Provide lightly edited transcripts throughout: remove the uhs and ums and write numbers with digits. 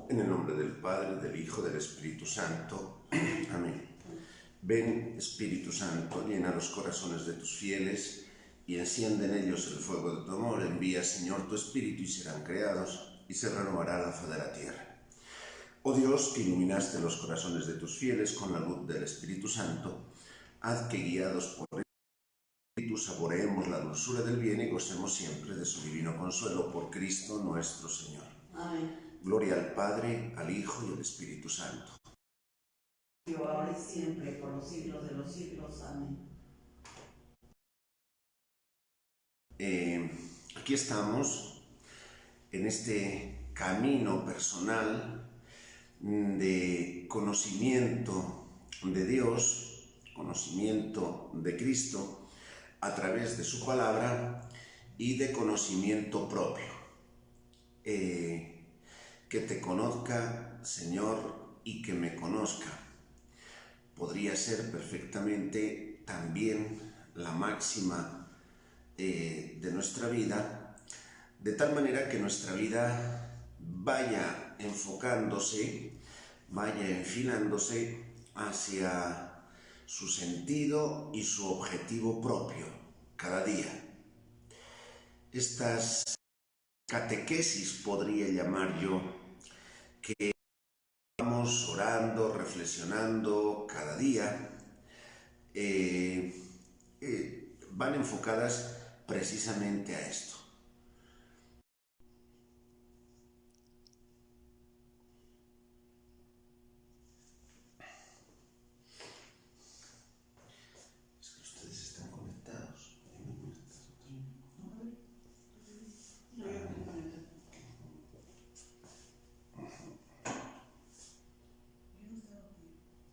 En el nombre del Padre, del Hijo, del Espíritu Santo. Amén. Ven, Espíritu Santo, llena los corazones de tus fieles y enciende en ellos el fuego de tu amor. Envía, Señor, tu Espíritu y serán creados y se renovará la faz de la tierra. Oh Dios, que iluminaste los corazones de tus fieles con la luz del Espíritu Santo, haz que, guiados por el Espíritu, saboreemos la dulzura del bien y gocemos siempre de su divino consuelo por Cristo nuestro Señor. Amén. Gloria al Padre, al Hijo y al Espíritu Santo. Ahora y siempre, por los siglos de los siglos. Amén. Aquí estamos en este camino personal de conocimiento de Dios, conocimiento de Cristo a través de su palabra y de conocimiento propio. Que te conozca, Señor, y que me conozca. Podría ser perfectamente también la máxima de nuestra vida, de tal manera que nuestra vida vaya enfocándose, vaya enfilándose hacia su sentido y su objetivo propio cada día. Estas catequesis podría llamar yo, que vamos orando, reflexionando cada día, van enfocadas precisamente a esto. Es que ustedes están conectados.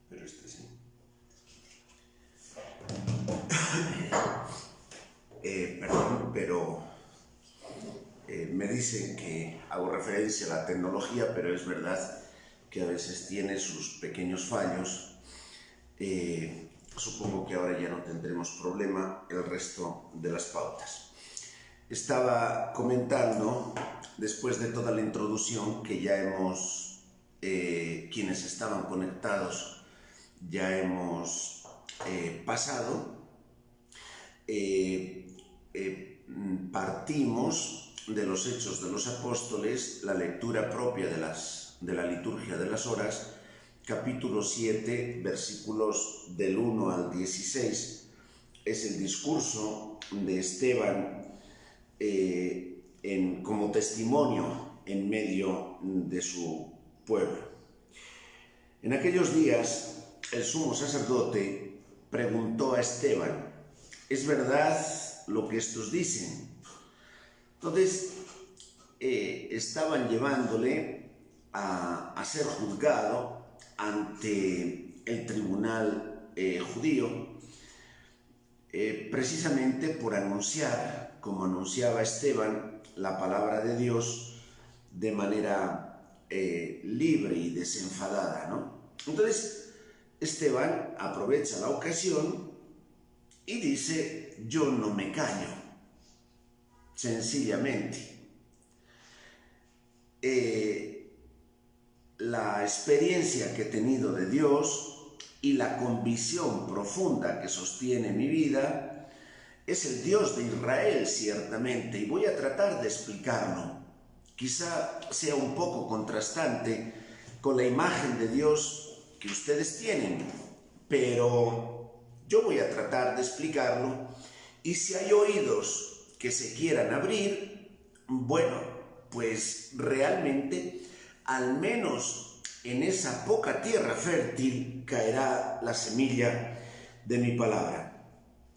Pero este sí. Perdón, pero me dicen que hago referencia a la tecnología, pero es verdad que a veces tiene sus pequeños fallos. Supongo que ahora ya no tendremos problema el resto de las pautas. Estaba comentando, después de toda la introducción que ya hemos, quienes estaban conectados, ya hemos pasado, partimos de los Hechos de los Apóstoles, la lectura propia de la liturgia de las horas, capítulo 7, versículos del 1 al 16, es el discurso de Esteban como testimonio en medio de su pueblo. En aquellos días, el sumo sacerdote preguntó a Esteban: ¿es verdad lo que estos dicen? Entonces, estaban llevándole a ser juzgado ante el tribunal judío, precisamente por anunciar, como anunciaba Esteban, la palabra de Dios de manera libre y desenfadada, ¿no? Entonces, Esteban aprovecha la ocasión y dice: yo no me callo, sencillamente. La experiencia que he tenido de Dios y la convicción profunda que sostiene mi vida es el Dios de Israel, ciertamente, y voy a tratar de explicarlo. Quizá sea un poco contrastante con la imagen de Dios que ustedes tienen, pero yo voy a tratar de explicarlo, y si hay oídos que se quieran abrir, bueno, pues realmente, al menos en esa poca tierra fértil, caerá la semilla de mi palabra.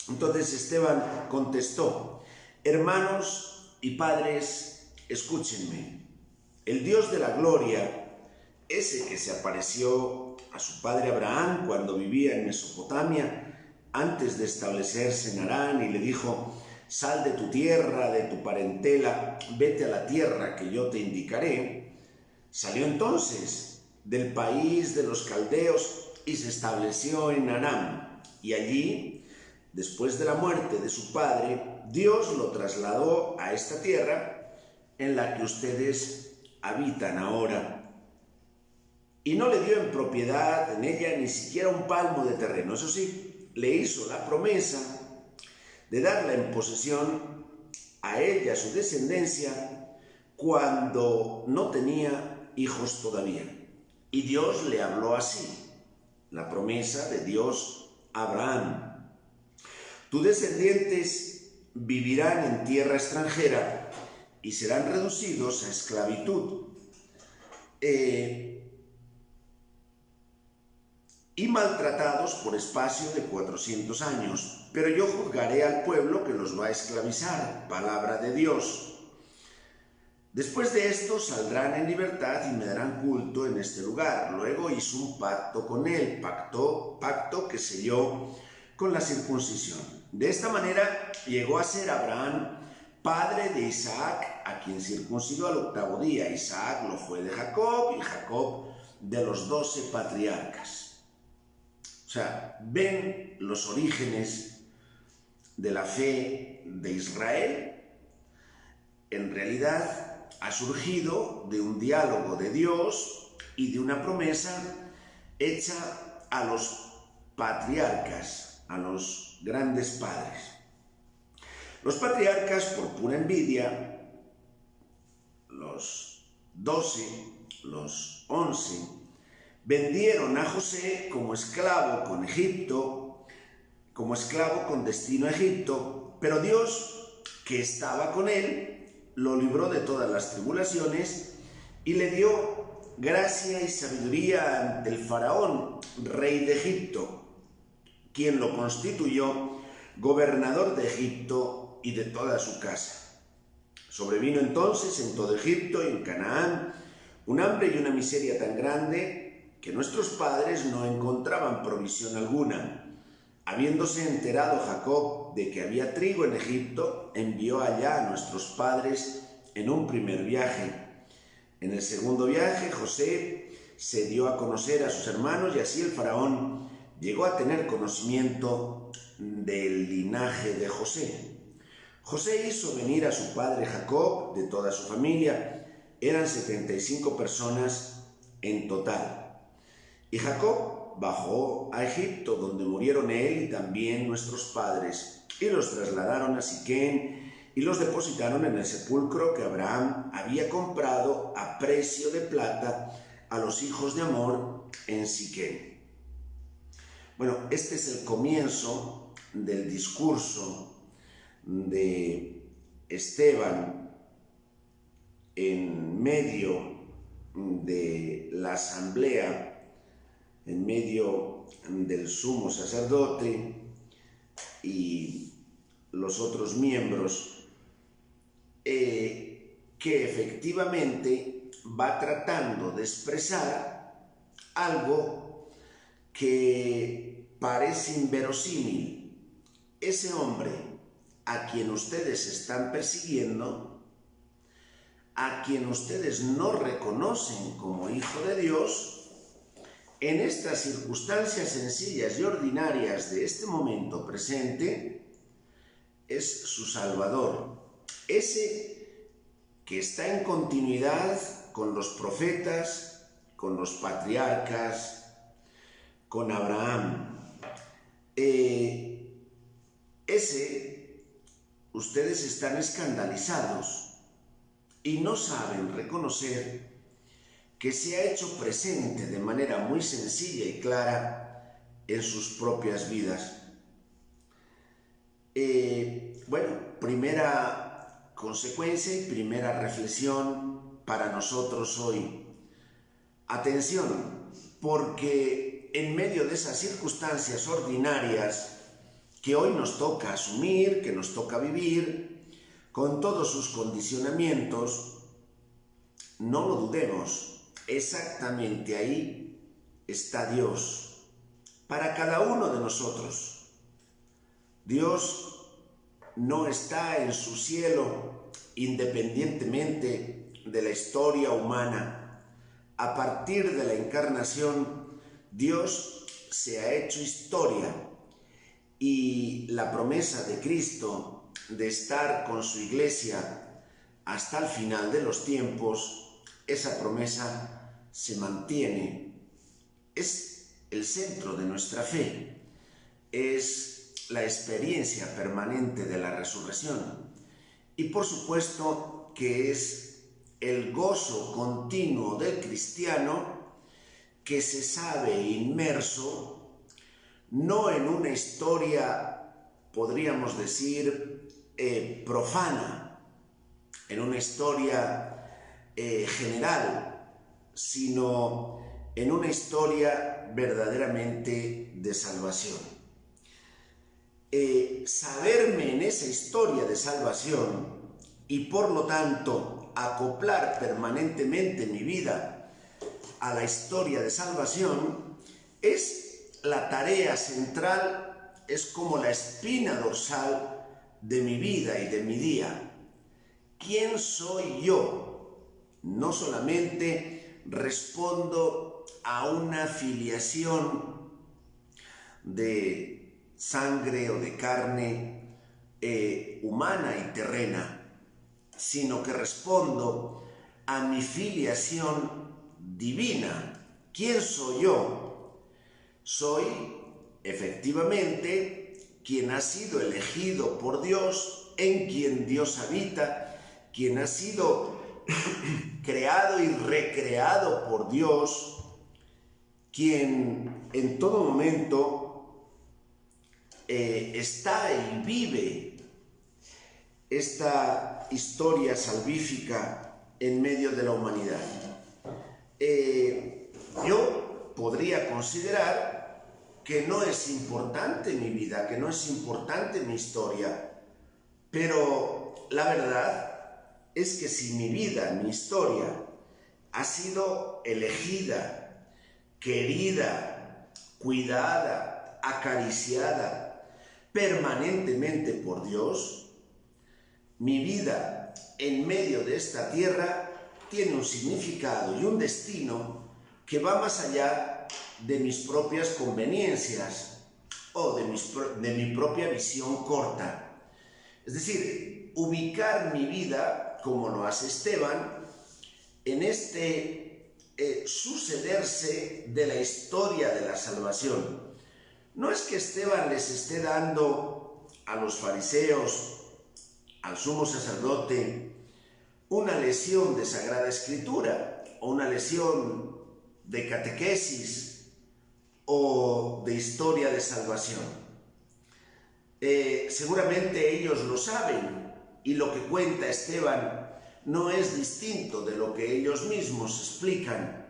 Entonces Esteban contestó: hermanos y padres, escúchenme. El Dios de la gloria, ese que se apareció a su padre Abraham cuando vivía en Mesopotamia, antes de establecerse en Harán, y le dijo: sal de tu tierra, de tu parentela, vete a la tierra que yo te indicaré, salió entonces del país de los caldeos y se estableció en Harán, y allí, después de la muerte de su padre, Dios lo trasladó a esta tierra en la que ustedes habitan ahora. y no le dio en propiedad en ella ni siquiera un palmo de terreno. Eso sí, le hizo la promesa de darla en posesión a él y a su descendencia cuando no tenía hijos todavía. Y Dios le habló así, la promesa de Dios a Abraham: tus descendientes vivirán en tierra extranjera y serán reducidos a esclavitud y maltratados por espacio de 400 años. Pero yo juzgaré al pueblo que los va a esclavizar. Palabra de Dios. Después de esto saldrán en libertad y me darán culto en este lugar. Luego hizo un pacto con él, pacto que selló con la circuncisión. De esta manera llegó a ser Abraham padre de Isaac, a quien circuncidó al 8º día. Isaac lo fue de Jacob y Jacob de los 12 patriarcas. O sea, ven los orígenes de la fe de Israel. En realidad ha surgido de un diálogo de Dios y de una promesa hecha a los patriarcas, a los grandes padres. Los patriarcas, por pura envidia, los 12, los 11, vendieron a José como esclavo con Egipto, como esclavo con destino a Egipto, pero Dios, que estaba con él, lo libró de todas las tribulaciones y le dio gracia y sabiduría ante el faraón, rey de Egipto, quien lo constituyó gobernador de Egipto y de toda su casa. Sobrevino entonces en todo Egipto y en Canaán un hambre y una miseria tan grande que nuestros padres no encontraban provisión alguna. Habiéndose enterado Jacob de que había trigo en Egipto, envió allá a nuestros padres en un primer viaje. En el segundo viaje, José se dio a conocer a sus hermanos y así el faraón llegó a tener conocimiento del linaje de José. José hizo venir a su padre Jacob de toda su familia. Eran 75 personas en total. Y Jacob bajó a Egipto, donde murieron él y también nuestros padres, y los trasladaron a Siquén y los depositaron en el sepulcro que Abraham había comprado a precio de plata a los hijos de Amor en Siquén. Bueno, este es el comienzo del discurso de Esteban en medio de la asamblea, en medio del sumo sacerdote y los otros miembros, que efectivamente va tratando de expresar algo que parece inverosímil. Ese hombre a quien ustedes están persiguiendo, a quien ustedes no reconocen como hijo de Dios, en estas circunstancias sencillas y ordinarias de este momento presente, es su Salvador. Ese que está en continuidad con los profetas, con los patriarcas, con Abraham. Ustedes están escandalizados y no saben reconocer que se ha hecho presente de manera muy sencilla y clara en sus propias vidas. Primera consecuencia y primera reflexión para nosotros hoy. Atención, porque en medio de esas circunstancias ordinarias que hoy nos toca asumir, que nos toca vivir, con todos sus condicionamientos, no lo dudemos, exactamente ahí está Dios, para cada uno de nosotros. Dios no está en su cielo independientemente de la historia humana. A partir de la encarnación, Dios se ha hecho historia y la promesa de Cristo de estar con su iglesia hasta el final de los tiempos, esa promesa se mantiene es el centro de nuestra fe, es la experiencia permanente de la resurrección y por supuesto que es el gozo continuo del cristiano que se sabe inmerso no en una historia, podríamos decir, profana, en una historia general, sino en una historia verdaderamente de salvación. Saberme en esa historia de salvación y por lo tanto acoplar permanentemente mi vida a la historia de salvación es la tarea central, es como la espina dorsal de mi vida y de mi día. ¿Quién soy yo? No solamente respondo a una filiación de sangre o de carne humana y terrena, sino que respondo a mi filiación divina. ¿Quién soy yo? Soy efectivamente quien ha sido elegido por Dios, en quien Dios habita, quien ha sido creado y recreado por Dios, quien en todo momento está y vive esta historia salvífica en medio de la humanidad. Yo podría considerar que no es importante mi vida, que no es importante mi historia, pero la verdad es que si mi vida, mi historia, ha sido elegida, querida, cuidada, acariciada permanentemente por Dios, mi vida en medio de esta tierra tiene un significado y un destino que va más allá de mis propias conveniencias o de mi propia visión corta. Es decir, ubicar mi vida, como lo hace Esteban, en este sucederse de la historia de la salvación. No es que Esteban les esté dando a los fariseos, al sumo sacerdote, una lección de Sagrada Escritura o una lección de catequesis o de historia de salvación. Seguramente ellos lo saben y lo que cuenta Esteban no es distinto de lo que ellos mismos explican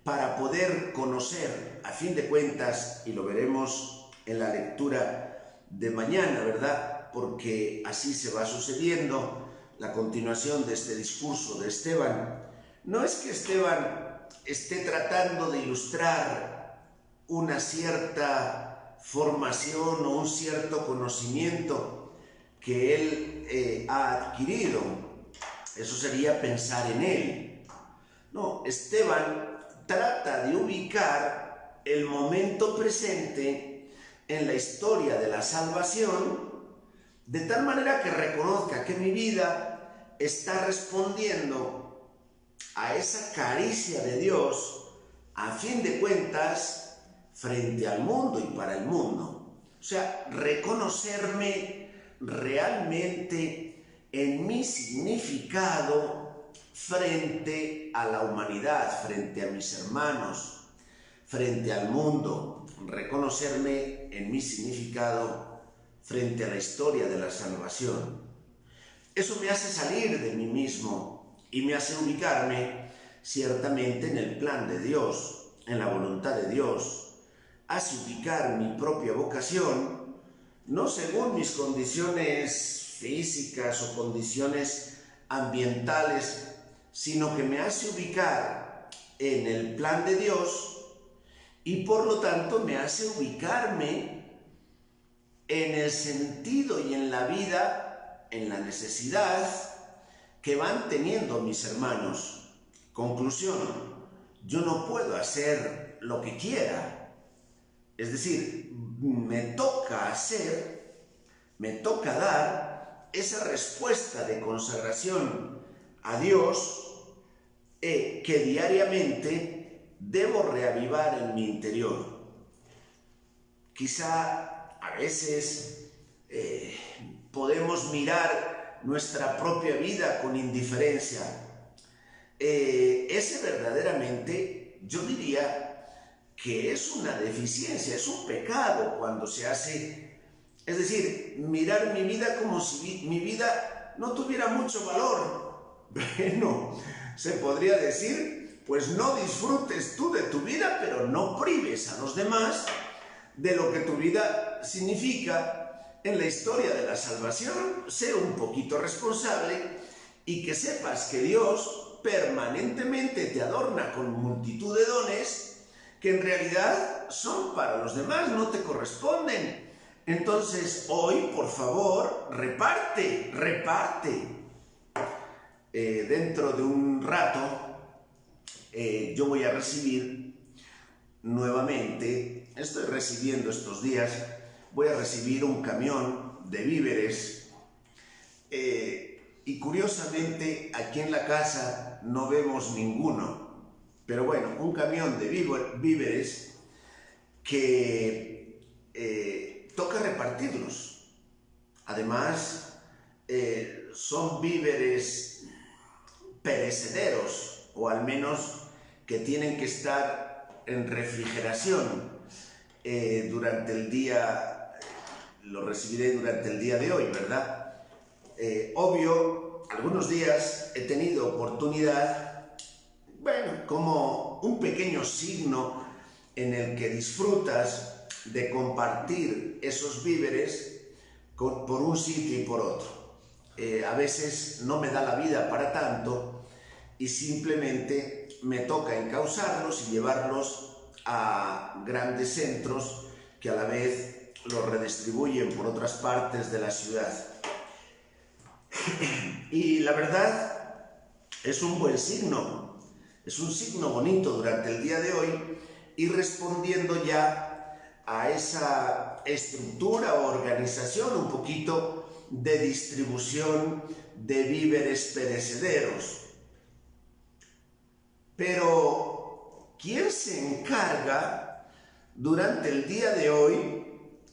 para poder conocer, a fin de cuentas, y lo veremos en la lectura de mañana, ¿verdad? Porque así se va sucediendo la continuación de este discurso de Esteban. No es que Esteban esté tratando de ilustrar una cierta formación o un cierto conocimiento que él ha adquirido. Eso sería pensar en él. No, Esteban trata de ubicar el momento presente en la historia de la salvación de tal manera que reconozca que mi vida está respondiendo a esa caricia de Dios, a fin de cuentas, frente al mundo y para el mundo. O sea, reconocerme realmente en mi significado frente a la humanidad, frente a mis hermanos, frente al mundo, reconocerme en mi significado frente a la historia de la salvación. Eso me hace salir de mí mismo y me hace ubicarme ciertamente en el plan de Dios, en la voluntad de Dios. Hace ubicar mi propia vocación, no según mis condiciones físicas o condiciones ambientales, sino que me hace ubicar en el plan de Dios y por lo tanto me hace ubicarme en el sentido y en la vida, en la necesidad que van teniendo mis hermanos. Conclusión, yo no puedo hacer lo que quiera. Es decir, me toca hacer, me toca dar esa respuesta de consagración a Dios que diariamente debo reavivar en mi interior. Quizá a veces podemos mirar nuestra propia vida con indiferencia. Ese verdaderamente, yo diría que es una deficiencia, es un pecado cuando se hace. Es decir, mirar mi vida como si mi vida no tuviera mucho valor. Bueno, se podría decir, pues no disfrutes tú de tu vida, pero no prives a los demás de lo que tu vida significa en la historia de la salvación. Sé un poquito responsable y que sepas que Dios permanentemente te adorna con multitud de dones que en realidad son para los demás, no te corresponden. Entonces, hoy, por favor, reparte. Dentro de un rato, yo voy a recibir nuevamente, estoy recibiendo estos días, voy a recibir un camión de víveres. Y curiosamente, aquí en la casa no vemos ninguno. Pero bueno, un camión de víveres que toca repartirlos. Además, son víveres perecederos, o al menos que tienen que estar en refrigeración durante el día. Lo recibiré durante el día de hoy, ¿verdad? Obvio, algunos días he tenido oportunidad, bueno, como un pequeño signo en el que disfrutas de compartir esos víveres por un sitio y por otro. A veces no me da la vida para tanto y simplemente me toca encauzarlos y llevarlos a grandes centros que a la vez los redistribuyen por otras partes de la ciudad. Y la verdad es un buen signo, es un signo bonito durante el día de hoy, y respondiendo ya a esa estructura o organización un poquito de distribución de víveres perecederos. Pero, ¿quién se encarga durante el día de hoy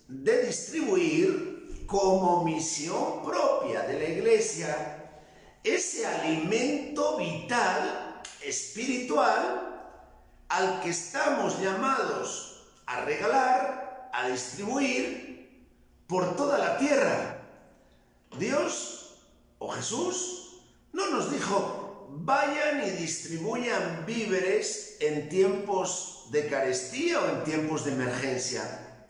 de distribuir como misión propia de la Iglesia ese alimento vital, espiritual, al que estamos llamados a regalar, a distribuir por toda la tierra? Dios o Jesús no nos dijo: vayan y distribuyan víveres en tiempos de carestía o en tiempos de emergencia.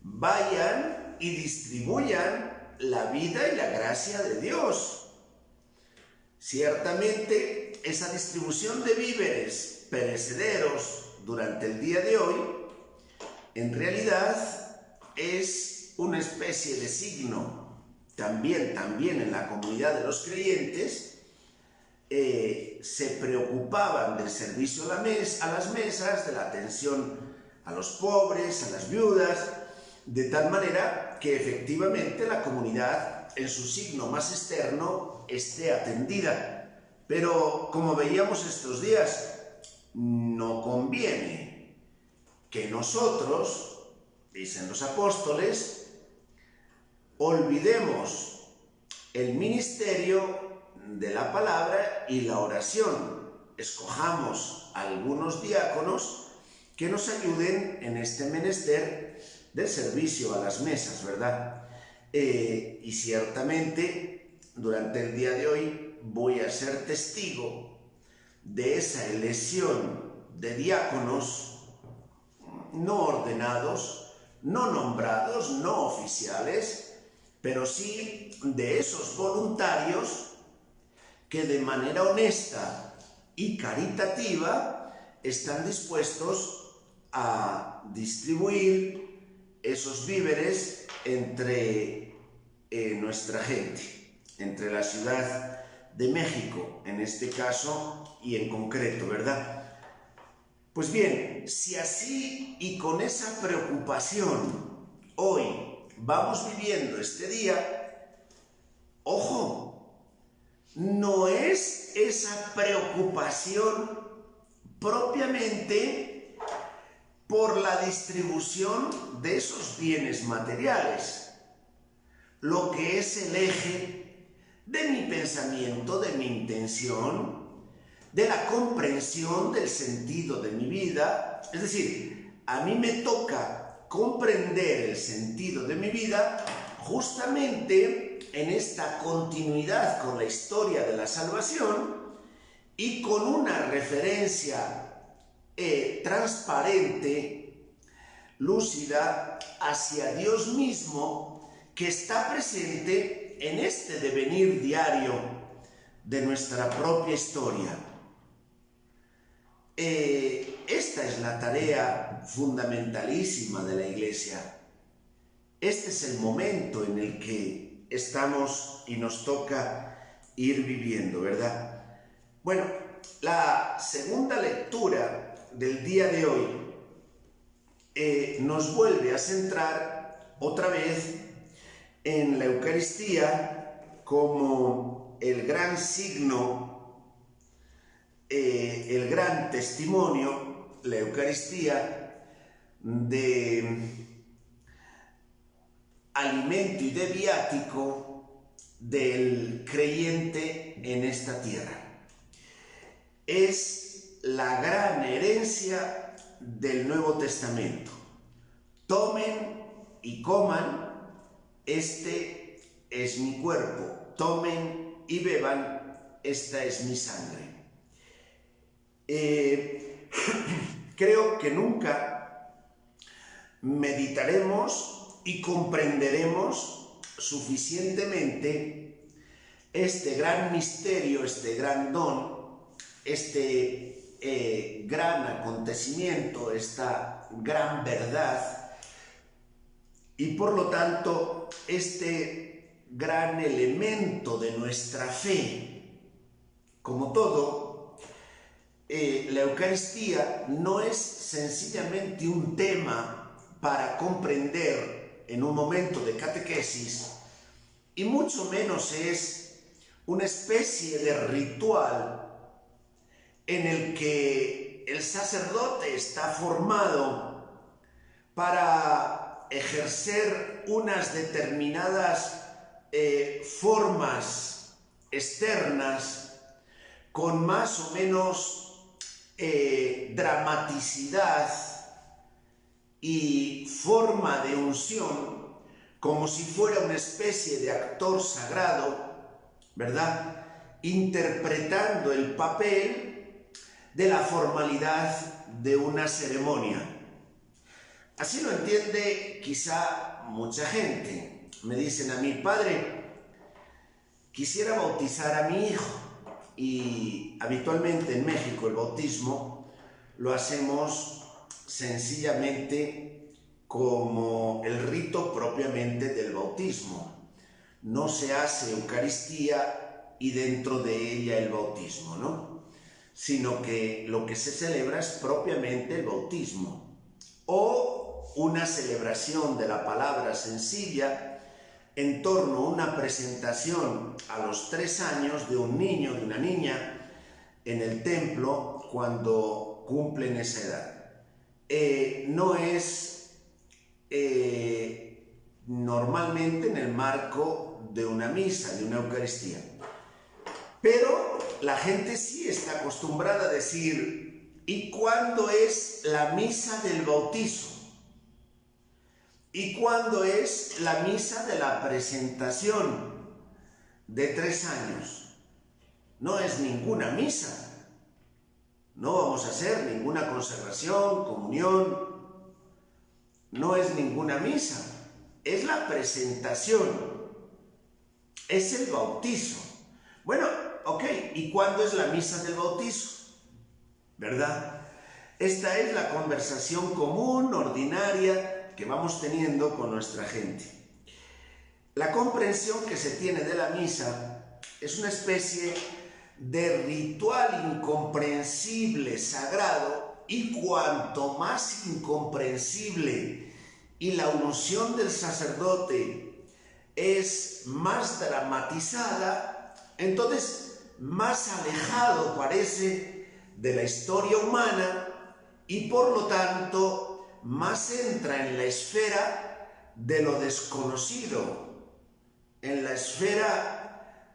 Vayan y distribuyan la vida y la gracia de Dios. Ciertamente, esa distribución de víveres perecederos durante el día de hoy, en realidad es una especie de signo. También en la comunidad de los creyentes se preocupaban del servicio a las mesas, de la atención a los pobres, a las viudas, de tal manera que efectivamente la comunidad en su signo más externo esté atendida. Pero como veíamos estos días, no conviene que nosotros, dicen los apóstoles, olvidemos el ministerio de la palabra y la oración. Escojamos algunos diáconos que nos ayuden en este menester del servicio a las mesas, ¿verdad? Y ciertamente durante el día de hoy voy a ser testigo de esa elección de diáconos no ordenados, no nombrados, no oficiales, pero sí de esos voluntarios que de manera honesta y caritativa están dispuestos a distribuir esos víveres entre nuestra gente, entre la Ciudad de México, en este caso y en concreto, ¿verdad? Pues bien, si así y con esa preocupación hoy vamos viviendo este día, ojo, no es esa preocupación propiamente por la distribución de esos bienes materiales, lo que es el eje de mi pensamiento, de mi intención, de la comprensión del sentido de mi vida. Es decir, a mí me toca comprender el sentido de mi vida justamente en esta continuidad con la historia de la salvación y con una referencia transparente, lúcida, hacia Dios mismo, que está presente en este devenir diario de nuestra propia historia. Esta es la tarea fundamentalísima de la Iglesia. Este es el momento en el que estamos y nos toca ir viviendo, ¿verdad? Bueno, la segunda lectura del día de hoy nos vuelve a centrar otra vez en la Eucaristía como el gran signo, el gran testimonio, la Eucaristía de alimento y de viático del creyente en esta tierra. Es la gran herencia del Nuevo Testamento. Tomen y coman, este es mi cuerpo. Tomen y beban, esta es mi sangre. Creo que nunca meditaremos y comprenderemos suficientemente este gran misterio, este gran don, este gran acontecimiento, esta gran verdad, y por lo tanto este gran elemento de nuestra fe. Como todo, la Eucaristía no es sencillamente un tema para comprender en un momento de catequesis, y mucho menos es una especie de ritual en el que el sacerdote está formado para ejercer unas determinadas formas externas con más o menos dramaticidad y forma de unción, como si fuera una especie de actor sagrado, ¿verdad?, interpretando el papel de la formalidad de una ceremonia. Así lo entiende quizá mucha gente. Me dicen a mí: padre, quisiera bautizar a mi hijo. Y habitualmente en México el bautismo lo hacemos sencillamente como el rito propiamente del bautismo. No se hace Eucaristía y dentro de ella el bautismo, ¿no?, sino que lo que se celebra es propiamente el bautismo, o una celebración de la palabra sencilla en torno a una presentación a los 3 años de un niño, de una niña, en el templo cuando cumplen esa edad. No es normalmente en el marco de una misa, de una Eucaristía. Pero la gente sí está acostumbrada a decir: ¿y cuándo es la misa del bautizo? ¿Y cuándo es la misa de la presentación de 3 años? No es ninguna misa. No vamos a hacer ninguna consagración, comunión. No es ninguna misa. Es la presentación. Es el bautizo. Bueno, ok, ¿y cuándo es la misa del bautizo? ¿Verdad? Esta es la conversación común, ordinaria, que vamos teniendo con nuestra gente. La comprensión que se tiene de la misa es una especie de ritual incomprensible, sagrado, y cuanto más incomprensible y la unción del sacerdote es más dramatizada, entonces más alejado parece de la historia humana y por lo tanto más entra en la esfera de lo desconocido, en la esfera,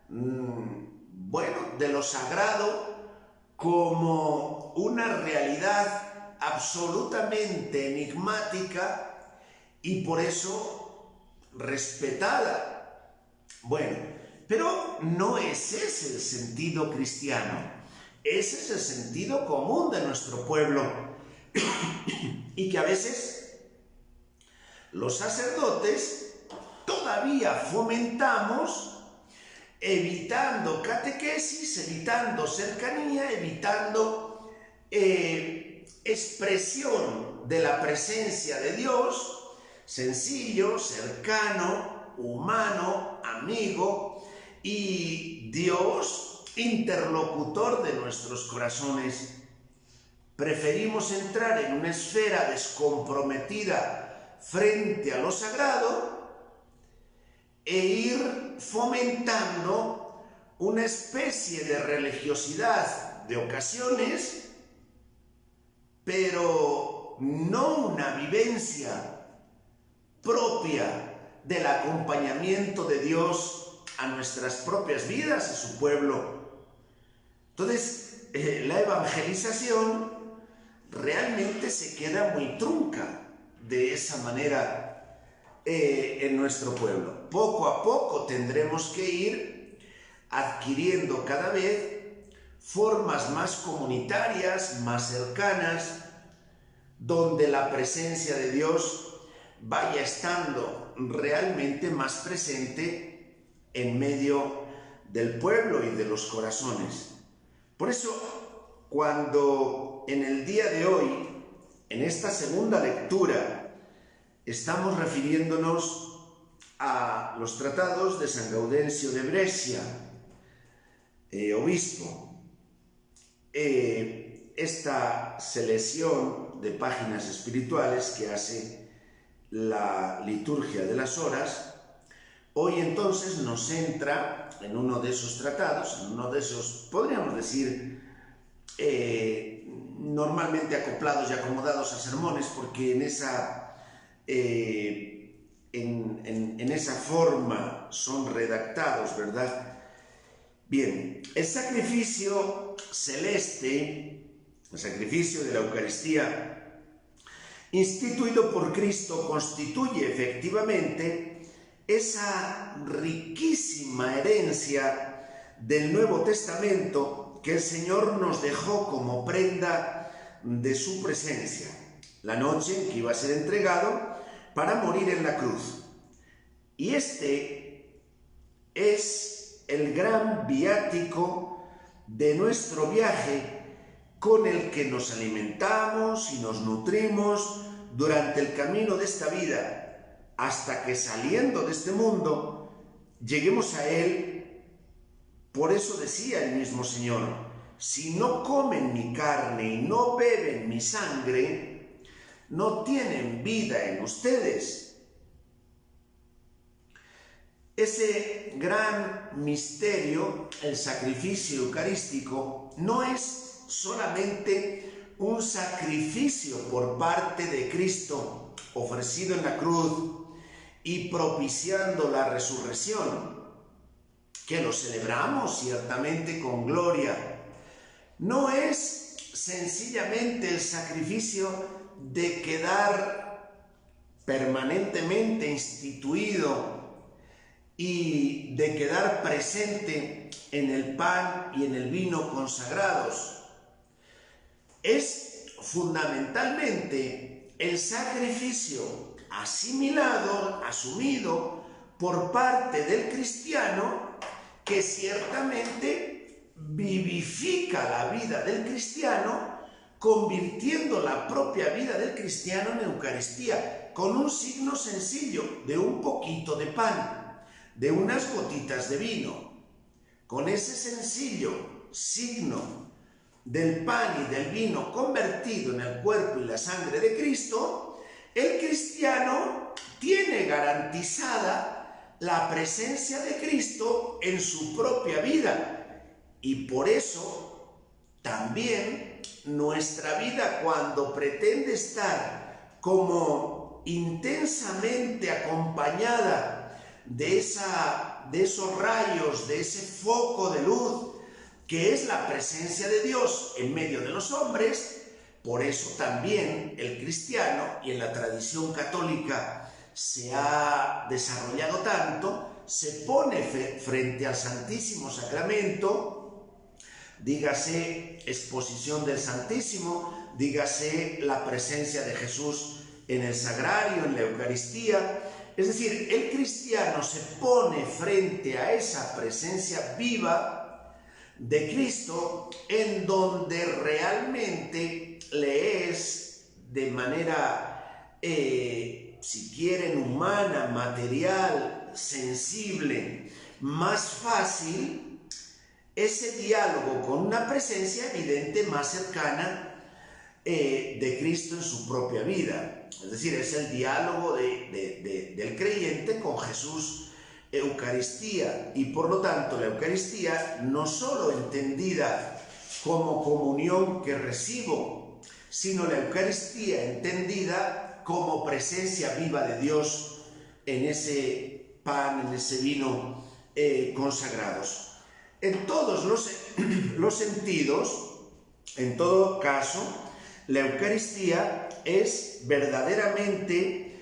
de lo sagrado, como una realidad absolutamente enigmática y por eso respetada. Bueno, pero no ese es el sentido cristiano, ese es el sentido común de nuestro pueblo y que a veces los sacerdotes todavía fomentamos, evitando catequesis, evitando cercanía, evitando expresión de la presencia de Dios, sencillo, cercano, humano, amigo, y Dios, interlocutor de nuestros corazones. Preferimos entrar en una esfera descomprometida frente a lo sagrado e ir fomentando una especie de religiosidad de ocasiones, pero no una vivencia propia del acompañamiento de Dios a nuestras propias vidas, a su pueblo. Entonces, la evangelización realmente se queda muy trunca de esa manera en nuestro pueblo. Poco a poco tendremos que ir adquiriendo cada vez formas más comunitarias, más cercanas, donde la presencia de Dios vaya estando realmente más presente en medio del pueblo y de los corazones. Por eso, cuando en el día de hoy, en esta segunda lectura, estamos refiriéndonos a los tratados de San Gaudencio de Brescia, obispo. Esta selección de páginas espirituales que hace la liturgia de las horas, hoy entonces nos centra en uno de esos tratados, en uno de esos, podríamos decir, normalmente acoplados y acomodados a sermones, porque en esa forma son redactados, ¿verdad? Bien, el sacrificio celeste, el sacrificio de la Eucaristía, instituido por Cristo, constituye efectivamente esa riquísima herencia del Nuevo Testamento que el Señor nos dejó como prenda de su presencia, la noche en que iba a ser entregado para morir en la cruz. Y este es el gran viático de nuestro viaje, con el que nos alimentamos y nos nutrimos durante el camino de esta vida, hasta que saliendo de este mundo lleguemos a Él. Por eso decía el mismo Señor: si no comen mi carne y no beben mi sangre, no tienen vida en ustedes. Ese gran misterio, el sacrificio eucarístico, no es solamente un sacrificio por parte de Cristo ofrecido en la cruz y propiciando la resurrección, que lo celebramos ciertamente con gloria. No es sencillamente el sacrificio de quedar permanentemente instituido y de quedar presente en el pan y en el vino consagrados. Es fundamentalmente el sacrificio asimilado, asumido por parte del cristiano, que ciertamente vivifica la vida del cristiano, convirtiendo la propia vida del cristiano en Eucaristía, con un signo sencillo de un poquito de pan, de unas gotitas de vino. Con ese sencillo signo del pan y del vino convertido en el cuerpo y la sangre de Cristo, el cristiano tiene garantizada la presencia de Cristo en su propia vida, y por eso también nuestra vida cuando pretende estar como intensamente acompañada de esos rayos, de ese foco de luz que es la presencia de Dios en medio de los hombres. Por eso también el cristiano, y en la tradición católica se ha desarrollado tanto, se pone frente al Santísimo Sacramento, dígase exposición del Santísimo, dígase la presencia de Jesús en el sagrario, en la Eucaristía. Es decir, el cristiano se pone frente a esa presencia viva de Cristo, en donde realmente le es de manera, si quieren, humana, material, sensible, más fácil ese diálogo con una presencia evidente más cercana de Cristo en su propia vida. Es decir, es el diálogo del creyente con Jesús. Eucaristía, y por lo tanto la Eucaristía no solo entendida como comunión que recibo, sino la Eucaristía entendida como presencia viva de Dios en ese pan, en ese vino consagrados. En todos los sentidos, en todo caso, la Eucaristía es verdaderamente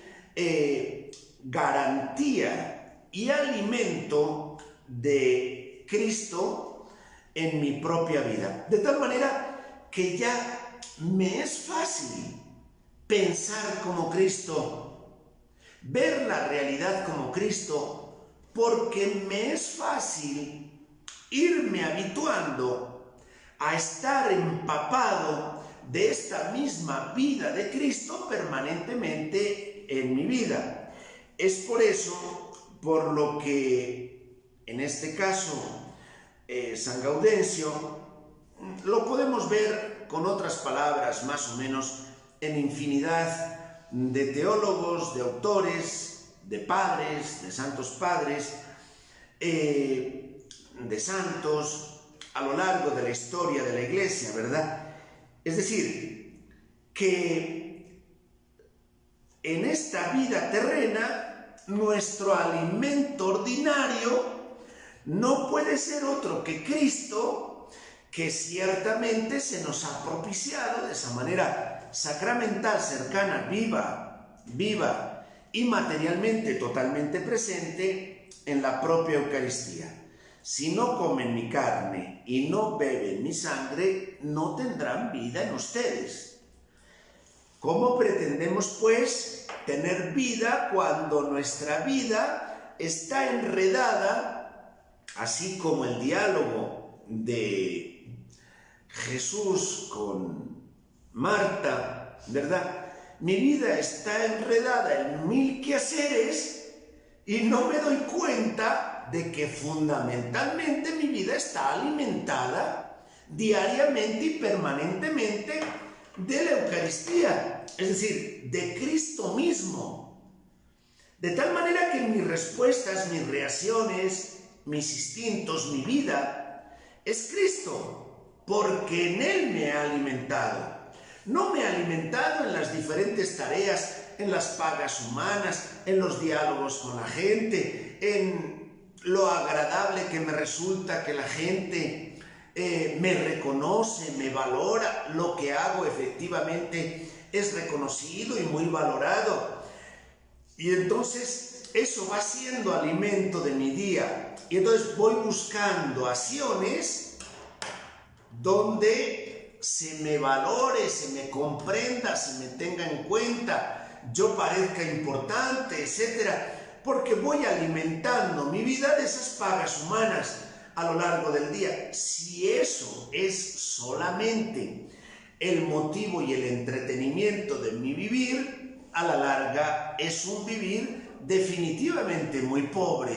garantía y alimento de Cristo en mi propia vida. De tal manera que ya me es fácil pensar como Cristo, ver la realidad como Cristo, porque me es fácil irme habituando a estar empapado de esta misma vida de Cristo permanentemente en mi vida. Es por eso por lo que en este caso San Gaudencio lo podemos ver con otras palabras más o menos en infinidad de teólogos, de autores, de padres, de santos padres, de santos a lo largo de la historia de la Iglesia, ¿verdad? Es decir, que en esta vida terrena nuestro alimento ordinario no puede ser otro que Cristo, que ciertamente se nos ha propiciado de esa manera sacramental, cercana, viva y materialmente totalmente presente en la propia Eucaristía. Si no comen mi carne y no beben mi sangre, no tendrán vida en ustedes. ¿Cómo pretendemos, pues, tener vida cuando nuestra vida está enredada, así como el diálogo de Jesús con Marta, ¿verdad? Mi vida está enredada en 1000 quehaceres y no me doy cuenta de que fundamentalmente mi vida está alimentada diariamente y permanentemente de la Eucaristía, es decir, de Cristo mismo. De tal manera que mis respuestas, mis reacciones, mis instintos, mi vida, es Cristo, porque en Él me ha alimentado. No me ha alimentado en las diferentes tareas, en las pagas humanas, en los diálogos con la gente, en lo agradable que me resulta que la gente me reconoce, me valora, lo que hago efectivamente es reconocido y muy valorado. Y entonces eso va siendo alimento de mi día. Y entonces voy buscando acciones donde se me valore, se me comprenda, se me tenga en cuenta, yo parezca importante, etcétera, porque voy alimentando mi vida de esas pagas humanas a lo largo del día. Si eso es solamente el motivo y el entretenimiento de mi vivir, a la larga es un vivir definitivamente muy pobre.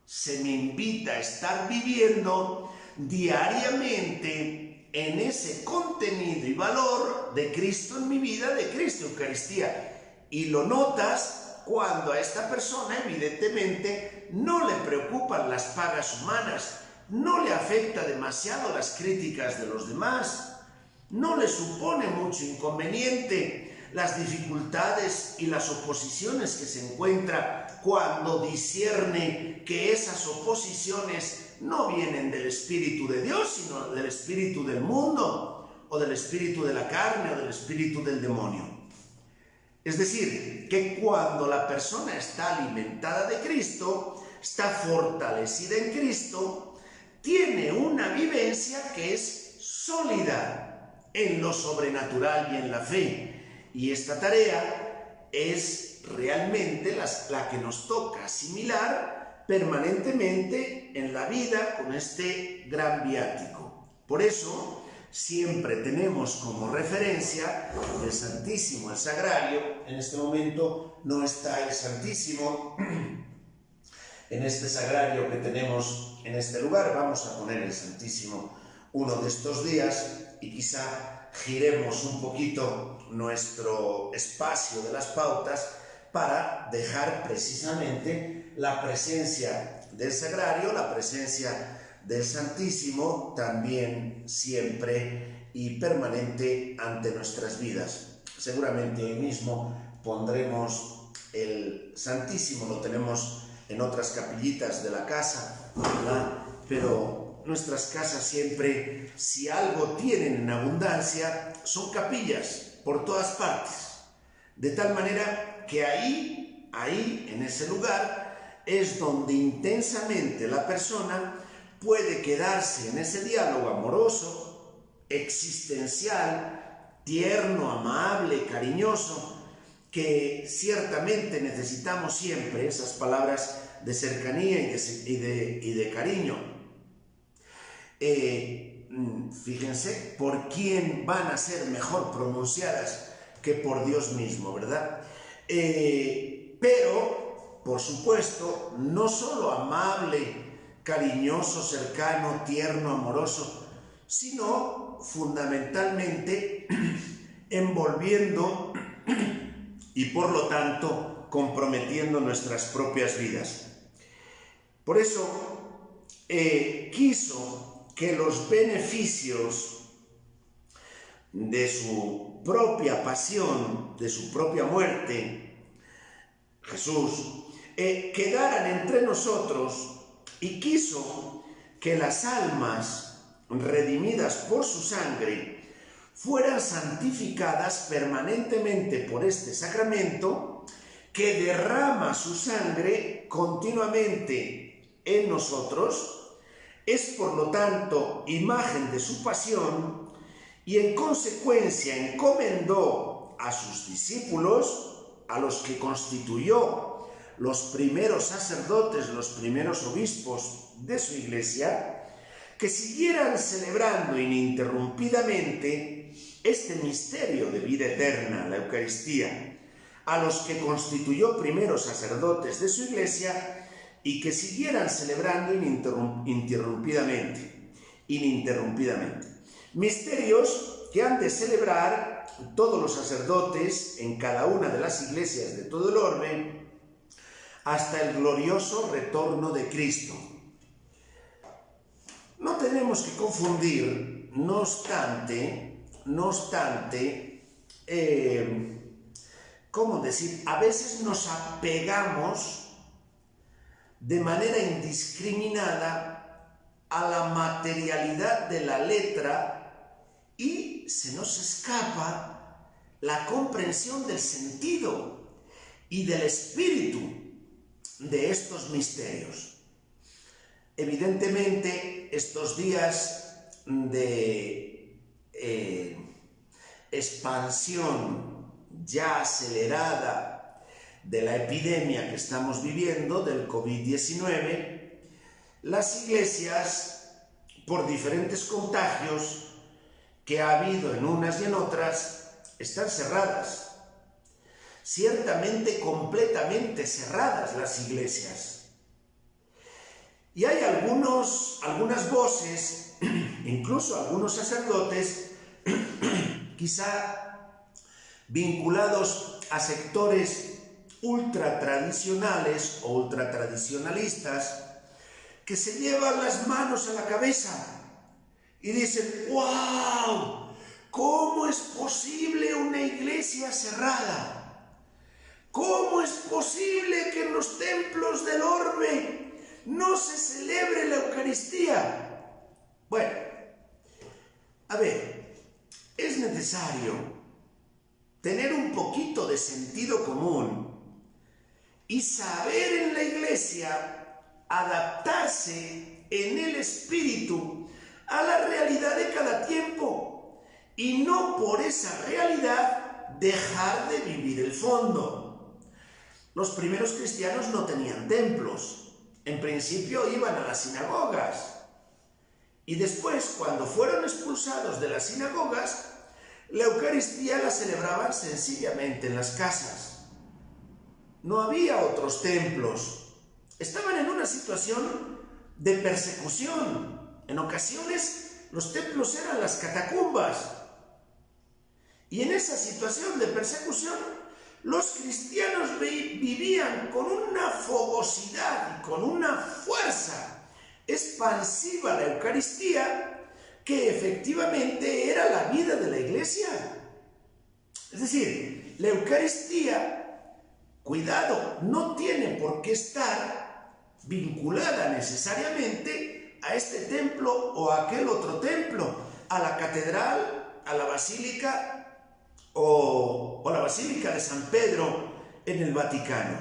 Se me invita a estar viviendo diariamente en ese contenido y valor de Cristo en mi vida, de Cristo Eucaristía. Y lo notas cuando a esta persona evidentemente no le preocupan las pagas humanas, no le afecta demasiado las críticas de los demás, no le supone mucho inconveniente las dificultades y las oposiciones que se encuentra cuando discierne que esas oposiciones no vienen del Espíritu de Dios, sino del espíritu del mundo, o del espíritu de la carne, o del espíritu del demonio. Es decir, que cuando la persona está alimentada de Cristo, está fortalecida en Cristo, tiene una vivencia que es sólida en lo sobrenatural y en la fe. Y esta tarea es realmente la que nos toca asimilar permanentemente en la vida con este gran viático. Por eso, siempre tenemos como referencia el Santísimo, el Sagrario. En este momento no está el Santísimo en este Sagrario que tenemos en este lugar. Vamos a poner el Santísimo uno de estos días y quizá giremos un poquito nuestro espacio de las pautas para dejar precisamente la presencia del Sagrario, la presencia del Santísimo también siempre y permanente ante nuestras vidas. Seguramente hoy mismo pondremos el Santísimo, lo tenemos en otras capillitas de la casa, ¿verdad? Pero nuestras casas siempre, si algo tienen en abundancia, son capillas por todas partes. De tal manera que ahí, en ese lugar, es donde intensamente la persona puede quedarse en ese diálogo amoroso, existencial, tierno, amable, cariñoso, que ciertamente necesitamos siempre, esas palabras de cercanía y de cariño. Fíjense, ¿por quién van a ser mejor pronunciadas que por Dios mismo, verdad? Pero, por supuesto, no solo amable, cariñoso, cercano, tierno, amoroso, sino fundamentalmente envolviendo y por lo tanto comprometiendo nuestras propias vidas. Por eso quiso que los beneficios de su propia pasión, de su propia muerte, Jesús, quedaran entre nosotros, y quiso que las almas redimidas por su sangre fueran santificadas permanentemente por este sacramento que derrama su sangre continuamente en nosotros. Es por lo tanto imagen de su pasión y en consecuencia encomendó a sus discípulos, a los que constituyó los primeros sacerdotes, los primeros obispos de su iglesia, que siguieran celebrando ininterrumpidamente este misterio de vida eterna, la Eucaristía, a los que constituyó primeros sacerdotes de su iglesia y que siguieran celebrando ininterrumpidamente. Misterios que han de celebrar todos los sacerdotes en cada una de las iglesias de todo el orbe hasta el glorioso retorno de Cristo. No tenemos que confundir, no obstante, ¿cómo decir? A veces nos apegamos de manera indiscriminada a la materialidad de la letra y se nos escapa la comprensión del sentido y del espíritu de estos misterios. Evidentemente, estos días de expansión ya acelerada de la epidemia que estamos viviendo, del COVID-19, las iglesias, por diferentes contagios que ha habido en unas y en otras, están cerradas. Ciertamente completamente cerradas las iglesias. Y hay algunas voces, incluso algunos sacerdotes, quizá vinculados a sectores ultratradicionales o ultratradicionalistas, que se llevan las manos a la cabeza y dicen: ¡wow! ¿Cómo es posible una iglesia cerrada? ¿Cómo es posible que en los templos del orbe no se celebre la Eucaristía? Bueno, a ver, es necesario tener un poquito de sentido común y saber en la iglesia adaptarse en el espíritu a la realidad de cada tiempo y no por esa realidad dejar de vivir el fondo. Los primeros cristianos no tenían templos. En principio iban a las sinagogas. Y después, cuando fueron expulsados de las sinagogas, la Eucaristía la celebraban sencillamente en las casas. No había otros templos. Estaban en una situación de persecución. En ocasiones, los templos eran las catacumbas. Y en esa situación de persecución, los cristianos vivían con una fogosidad y con una fuerza expansiva la Eucaristía que efectivamente era la vida de la iglesia. Es decir, la Eucaristía, cuidado, no tiene por qué estar vinculada necesariamente a este templo o a aquel otro templo, a la catedral, a la basílica o la Basílica de San Pedro en el Vaticano.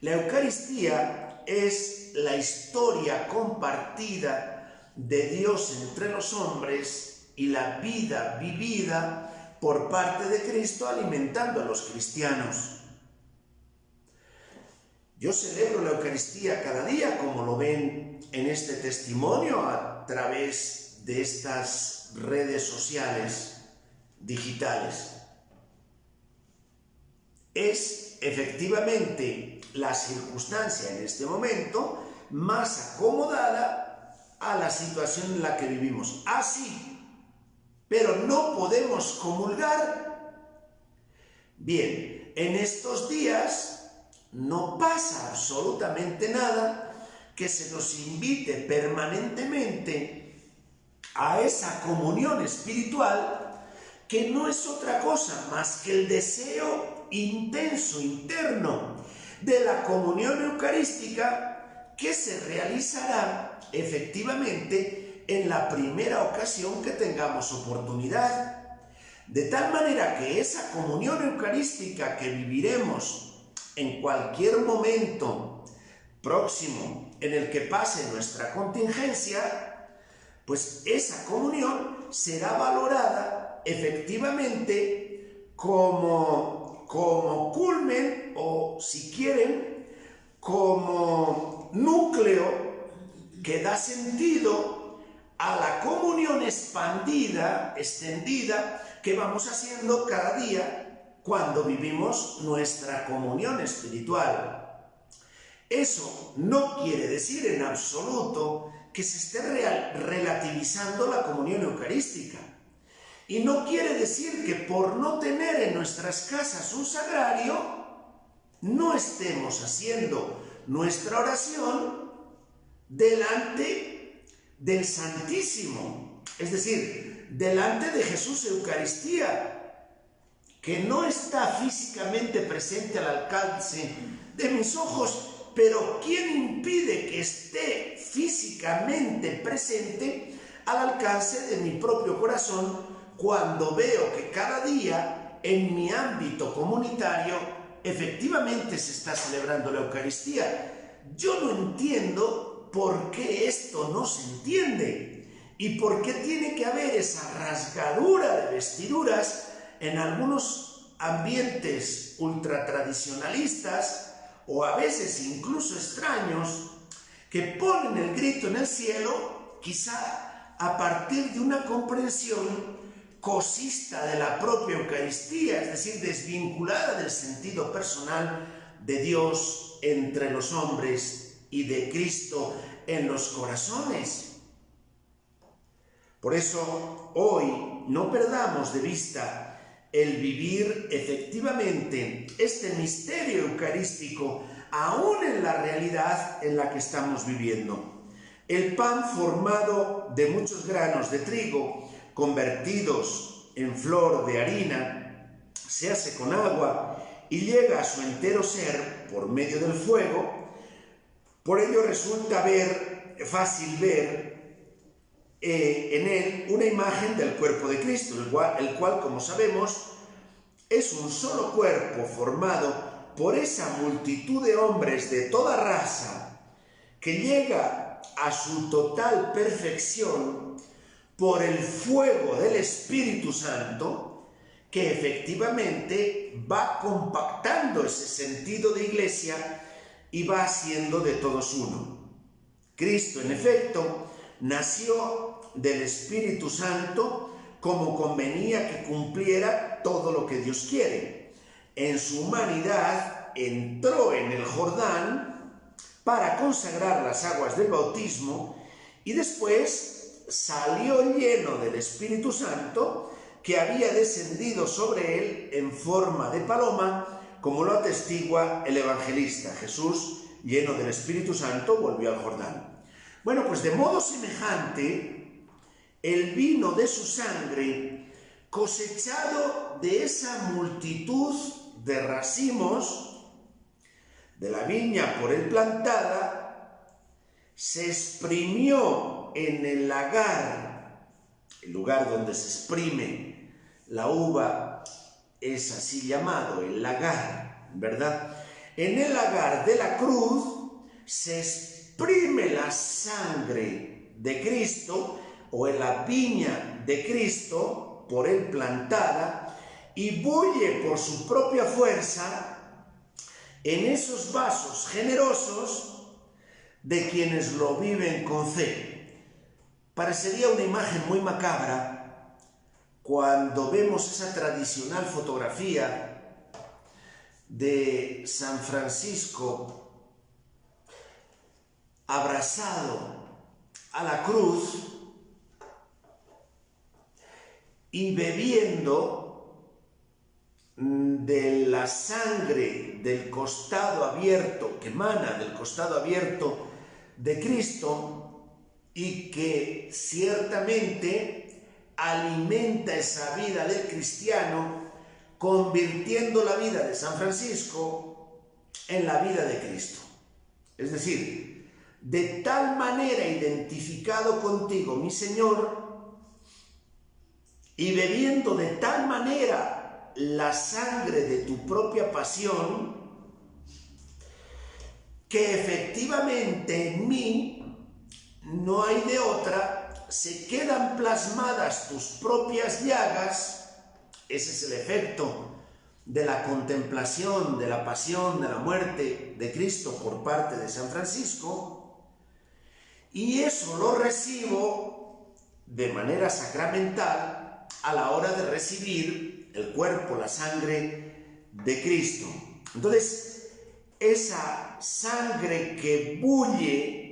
La Eucaristía es la historia compartida de Dios entre los hombres y la vida vivida por parte de Cristo alimentando a los cristianos. Yo celebro la Eucaristía cada día, como lo ven en este testimonio a través de estas redes sociales digitales. Es efectivamente la circunstancia en este momento más acomodada a la situación en la que vivimos. Así, pero no podemos comulgar. Bien, en estos días no pasa absolutamente nada que se nos invite permanentemente a esa comunión espiritual que no es otra cosa más que el deseo intenso interno de la comunión eucarística que se realizará efectivamente en la primera ocasión que tengamos oportunidad. De tal manera que esa comunión eucarística que viviremos en cualquier momento próximo en el que pase nuestra contingencia, pues esa comunión será valorada efectivamente como culmen o, si quieren, como núcleo que da sentido a la comunión extendida que vamos haciendo cada día cuando vivimos nuestra comunión espiritual. Eso no quiere decir en absoluto que se esté relativizando la comunión eucarística. Y no quiere decir que por no tener en nuestras casas un sagrario, no estemos haciendo nuestra oración delante del Santísimo, es decir, delante de Jesús Eucaristía, que no está físicamente presente al alcance de mis ojos, pero ¿quién impide que esté físicamente presente al alcance de mi propio corazón cuando veo que cada día en mi ámbito comunitario efectivamente se está celebrando la Eucaristía? Yo no entiendo por qué esto no se entiende y por qué tiene que haber esa rasgadura de vestiduras en algunos ambientes ultratradicionalistas o a veces incluso extraños que ponen el grito en el cielo, quizá a partir de una comprensión cosista de la propia Eucaristía, es decir, desvinculada del sentido personal de Dios entre los hombres y de Cristo en los corazones. Por eso, hoy no perdamos de vista el vivir efectivamente este misterio eucarístico, aún en la realidad en la que estamos viviendo. El pan formado de muchos granos de trigo, convertidos en flor de harina, se hace con agua y llega a su entero ser por medio del fuego. Por ello resulta fácil ver en él una imagen del cuerpo de Cristo, el cual, como sabemos, es un solo cuerpo formado por esa multitud de hombres de toda raza que llega a su total perfección por el fuego del Espíritu Santo, que efectivamente va compactando ese sentido de iglesia y va haciendo de todos uno. Cristo, en efecto, nació del Espíritu Santo como convenía que cumpliera todo lo que Dios quiere. En su humanidad entró en el Jordán para consagrar las aguas del bautismo y después salió lleno del Espíritu Santo, que había descendido sobre él en forma de paloma, como lo atestigua el evangelista. Jesús, lleno del Espíritu Santo, volvió al Jordán. Bueno, pues de modo semejante, el vino de su sangre, cosechado de esa multitud de racimos de la viña por él plantada, se exprimió en el lagar, el lugar donde se exprime la uva es así llamado, el lagar, ¿verdad? En el lagar de la cruz se exprime la sangre de Cristo, o en la viña de Cristo, por él plantada, y bulle por su propia fuerza en esos vasos generosos de quienes lo viven con fe. Parecería una imagen muy macabra cuando vemos esa tradicional fotografía de San Francisco abrazado a la cruz y bebiendo de la sangre del costado abierto, que emana del costado abierto de Cristo, y que ciertamente alimenta esa vida del cristiano, convirtiendo la vida de San Francisco en la vida de Cristo. Es decir, de tal manera identificado contigo, mi Señor, y bebiendo de tal manera la sangre de tu propia pasión, que efectivamente en mí no hay de otra, se quedan plasmadas tus propias llagas. Ese es el efecto de la contemplación, de la pasión, de la muerte de Cristo por parte de San Francisco, y eso lo recibo de manera sacramental a la hora de recibir el cuerpo, la sangre de Cristo. Entonces, esa sangre que bulle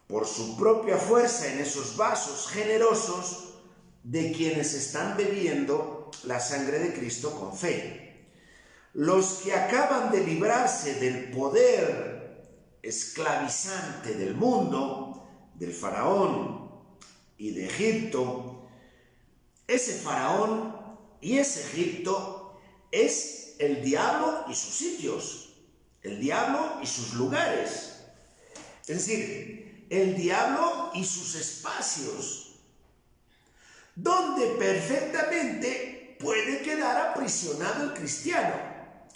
por su propia fuerza en esos vasos generosos de quienes están bebiendo la sangre de Cristo con fe. Los que acaban de librarse del poder esclavizante del mundo, del faraón y de Egipto. Ese faraón y ese Egipto es el diablo y sus sitios, el diablo y sus lugares, es decir, el diablo y sus espacios, donde perfectamente puede quedar aprisionado el cristiano.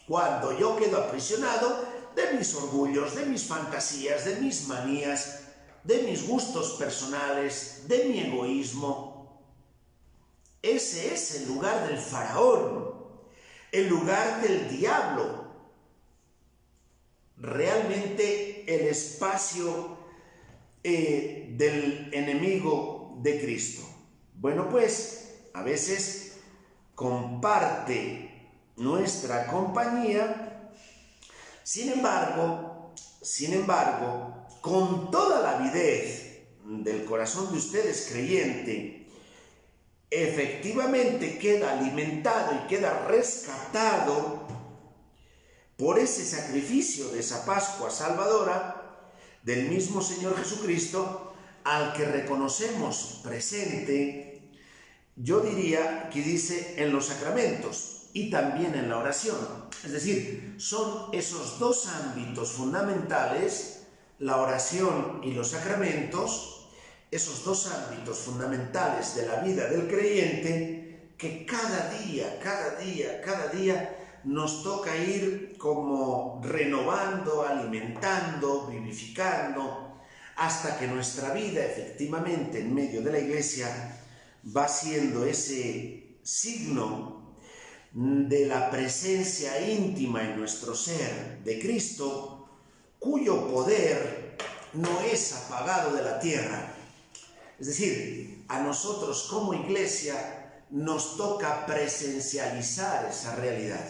Cuando yo quedo aprisionado de mis orgullos, de mis fantasías, de mis manías, de mis gustos personales, de mi egoísmo. Ese es el lugar del faraón, el lugar del diablo, realmente el espacio del enemigo de Cristo. Bueno, pues a veces comparte nuestra compañía, sin embargo, con toda la avidez del corazón de ustedes creyente, efectivamente queda alimentado y queda rescatado por ese sacrificio de esa Pascua salvadora del mismo Señor Jesucristo, al que reconocemos presente yo diría que dice en los sacramentos y también en la oración. Es decir, son esos dos ámbitos fundamentales, la oración y los sacramentos, esos dos ámbitos fundamentales de la vida del creyente que cada día nos toca ir como renovando, alimentando, vivificando, hasta que nuestra vida efectivamente en medio de la Iglesia va siendo ese signo de la presencia íntima en nuestro ser de Cristo, cuyo poder no es apagado de la tierra. Es decir, a nosotros como Iglesia nos toca presencializar esa realidad.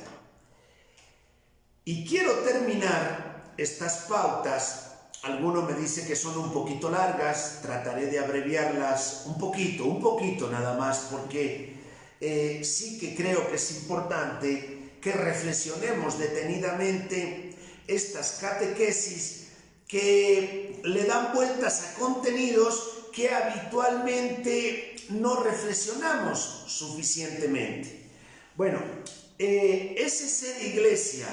Y quiero terminar estas pautas. Alguno me dice que son un poquito largas, trataré de abreviarlas un poquito nada más, porque sí que creo que es importante que reflexionemos detenidamente estas catequesis que le dan vueltas a contenidos que habitualmente no reflexionamos suficientemente. Bueno, ese ser Iglesia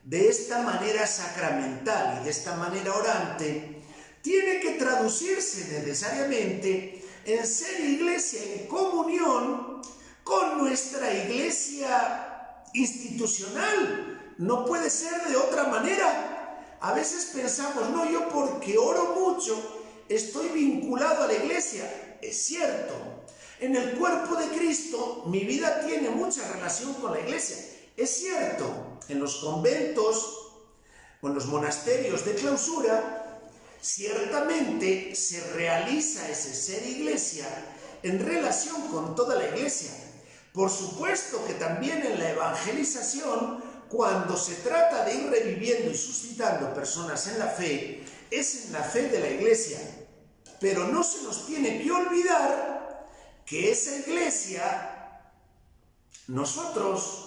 de esta manera sacramental y de esta manera orante, tiene que traducirse necesariamente en ser Iglesia en comunión con nuestra Iglesia institucional. No puede ser de otra manera. A veces pensamos, no, yo porque oro mucho estoy vinculado a la Iglesia. Es cierto. En el cuerpo de Cristo mi vida tiene mucha relación con la Iglesia. Es cierto, en los conventos o en los monasterios de clausura, ciertamente se realiza ese ser Iglesia en relación con toda la Iglesia. Por supuesto que también en la evangelización, cuando se trata de ir reviviendo y suscitando personas en la fe, es en la fe de la Iglesia. Pero no se nos tiene que olvidar que esa Iglesia, nosotros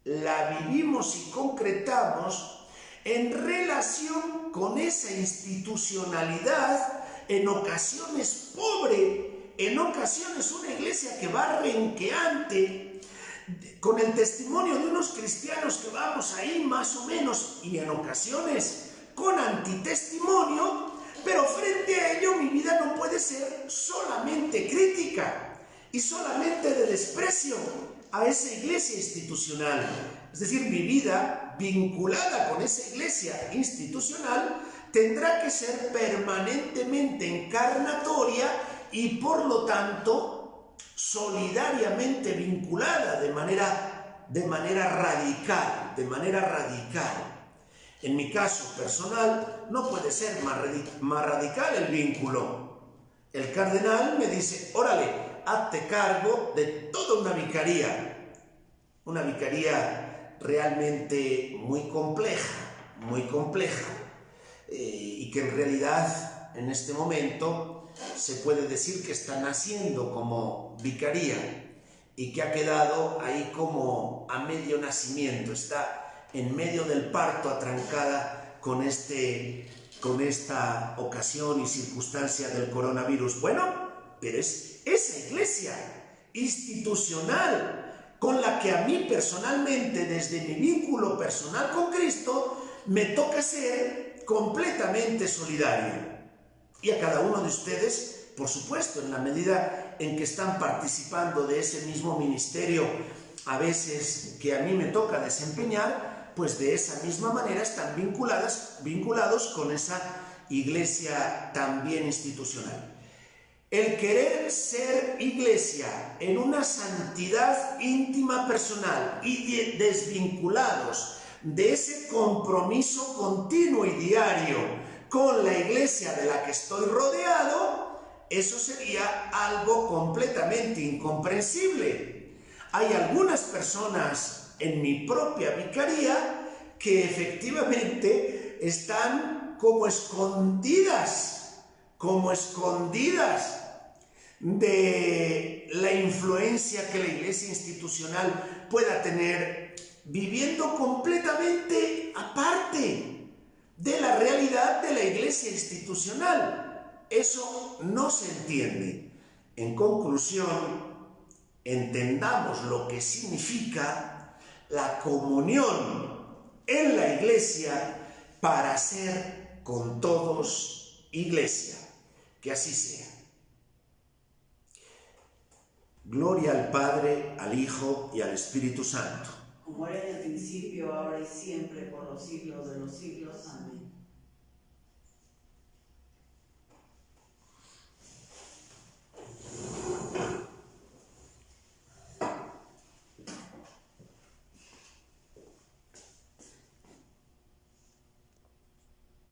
la vivimos y concretamos en relación con esa institucionalidad, en ocasiones pobre, en ocasiones una Iglesia que va renqueante, con el testimonio de unos cristianos que vamos ahí más o menos, y en ocasiones con antitestimonio, pero frente a ello mi vida no puede ser solamente crítica y solamente de desprecio a esa Iglesia institucional. Es decir, mi vida vinculada con esa Iglesia institucional tendrá que ser permanentemente encarnatoria y por lo tanto solidariamente vinculada de manera radical. En mi caso personal no puede ser más radical el vínculo. El cardenal me dice, órale, hazte cargo de toda una vicaría realmente muy compleja, y que en realidad en este momento se puede decir que está naciendo como vicaría y que ha quedado ahí como a medio nacimiento, está en medio del parto atrancada con esta ocasión y circunstancia del coronavirus. Bueno, pero es esa Iglesia institucional con la que a mí personalmente, desde mi vínculo personal con Cristo, me toca ser completamente solidario. Y a cada uno de ustedes, por supuesto, en la medida en que están participando de ese mismo ministerio, a veces que a mí me toca desempeñar, pues de esa misma manera están vinculados con esa Iglesia también institucional. El querer ser Iglesia en una santidad íntima personal y desvinculados de ese compromiso continuo y diario con la Iglesia de la que estoy rodeado, eso sería algo completamente incomprensible. Hay algunas personas en mi propia vicaría que efectivamente están como escondidas de la influencia que la Iglesia institucional pueda tener, viviendo completamente aparte de la realidad de la Iglesia institucional. Eso no se entiende. En conclusión, entendamos lo que significa la comunión en la iglesia para ser con todos iglesia. Que así sea. Gloria al Padre, al Hijo y al Espíritu Santo. Como era en el principio, ahora y siempre, por los siglos de los siglos. Amén.